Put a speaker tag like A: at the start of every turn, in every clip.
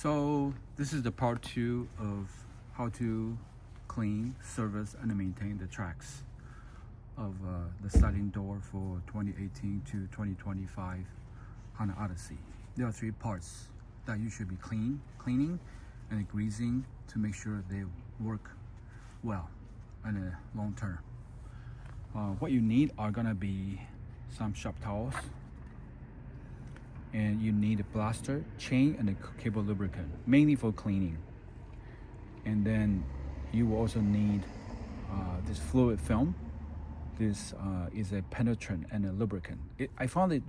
A: So this is the part 2 of how to clean, service, and maintain the tracks of the sliding door for 2018 to 2025 Honda Odyssey. There are 3 parts that you should be cleaning and greasing to make sure they work well in the long term. What you need are gonna be some shop towels, and you need a blaster, chain, and a cable lubricant, mainly for cleaning. And then you will also need this fluid film. This is a penetrant and a lubricant. I found it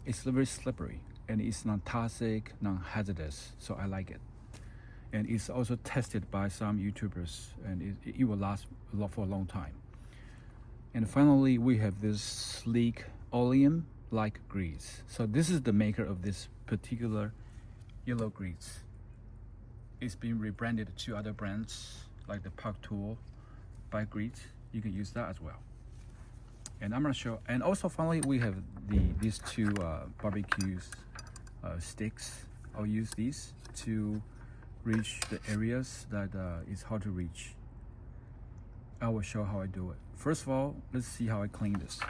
A: it's very slippery, and it's non-toxic, non-hazardous, so I like it. And it's also tested by some YouTubers, and it will last for a long time. And finally, we have this sleek oleum-like grease. So this is the maker of this particular yellow grease. It's been rebranded to other brands like the Park Tool by Grease. You can use that as well. And I'm gonna show. And also, finally, we have these 2 barbecue sticks. I'll use these to reach the areas that is hard to reach. I will show how I do it. First of all, let's see how I clean this.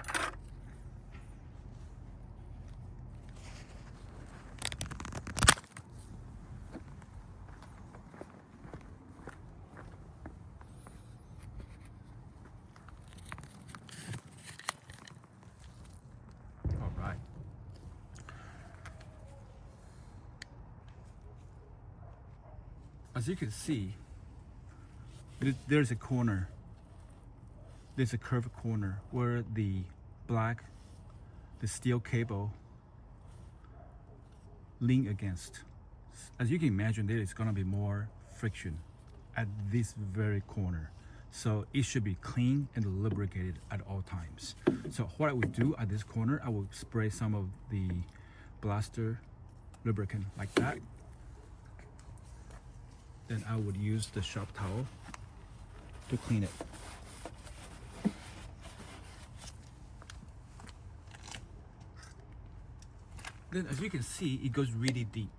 A: All right. As you can see, there's a corner. There's a curved corner where the steel cable lean against. As you can imagine, there is gonna be more friction at this very corner. So it should be clean and lubricated at all times. So what I would do at this corner, I will spray some of the blaster lubricant like that. Then I would use the shop towel to clean it. Then, as you can see, it goes really deep,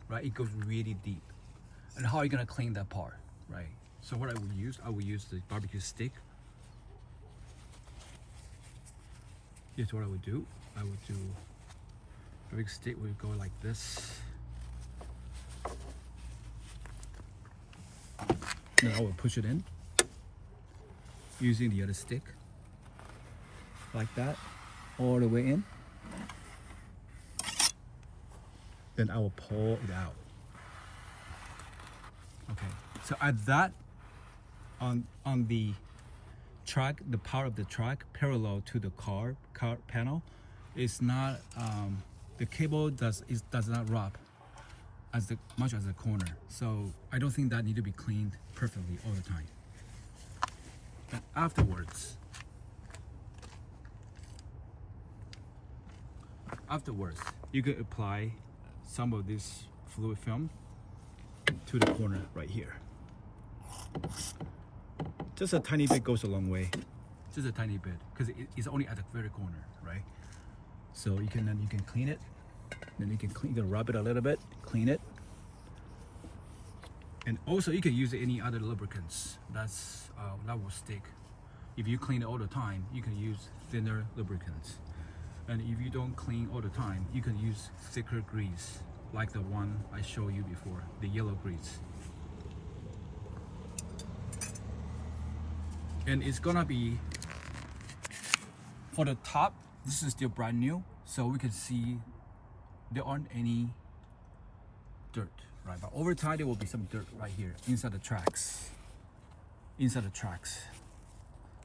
A: right? It goes really deep. And how are you gonna clean that part, right? So what I will use the barbecue stick. Here's what I would do. I would do barbecue stick would go like this. And I will push it in using the other stick, like that, all the way in. Then I will pull it out. Okay, so at that, on the track, the part of the track parallel to the car panel, is not the cable does not wrap as much as the corner. So I don't think that need to be cleaned perfectly all the time. And afterwards, you can apply some of this fluid film to the corner right here. Just a tiny bit goes a long way. Just a tiny bit, because it's only at the very corner, right? So you can clean it. Then you can rub it a little bit, clean it. And also you can use any other lubricants that will stick. If you clean it all the time, you can use thinner lubricants. And if you don't clean all the time, you can use thicker grease, like the one I showed you before, the yellow grease. And it's gonna be, for the top, this is still brand new, so we can see there aren't any dirt, right? But over time, there will be some dirt right here, inside the tracks.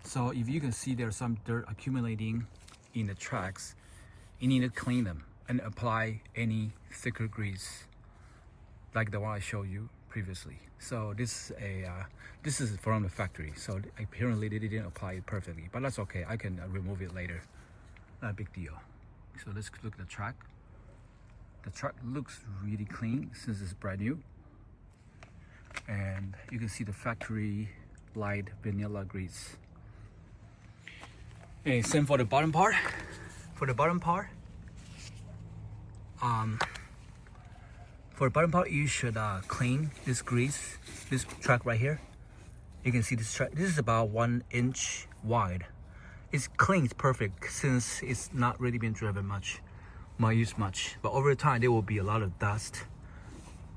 A: So if you can see there's some dirt accumulating in the tracks, you need to clean them and apply any thicker grease like the one I showed you previously. So this is from the factory, so apparently they didn't apply it perfectly, but that's okay. I can remove it later, not a big deal. So let's look at the track. The track looks really clean since it's brand new, and you can see the factory light vanilla grease. And same for the bottom part.
B: For the bottom part, you should clean this grease, this track right here. You can see this track. This is about 1 inch wide. It's clean, it's perfect since it's not really been driven much, used much. But over time, there will be a lot of dust,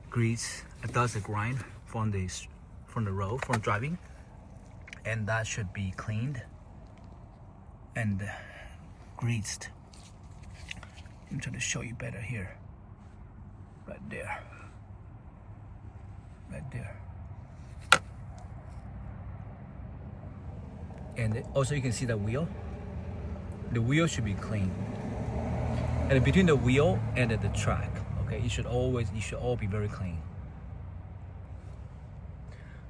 B: grease, dust and grind from the road, from driving, and that should be cleaned and greased. I'm trying to show you better here. Right there. Right there. And also you can see the wheel. The wheel should be clean. And between the wheel and the track, okay, you should all be very clean.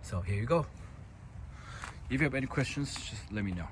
B: So here you go. If you have any questions, just let me know.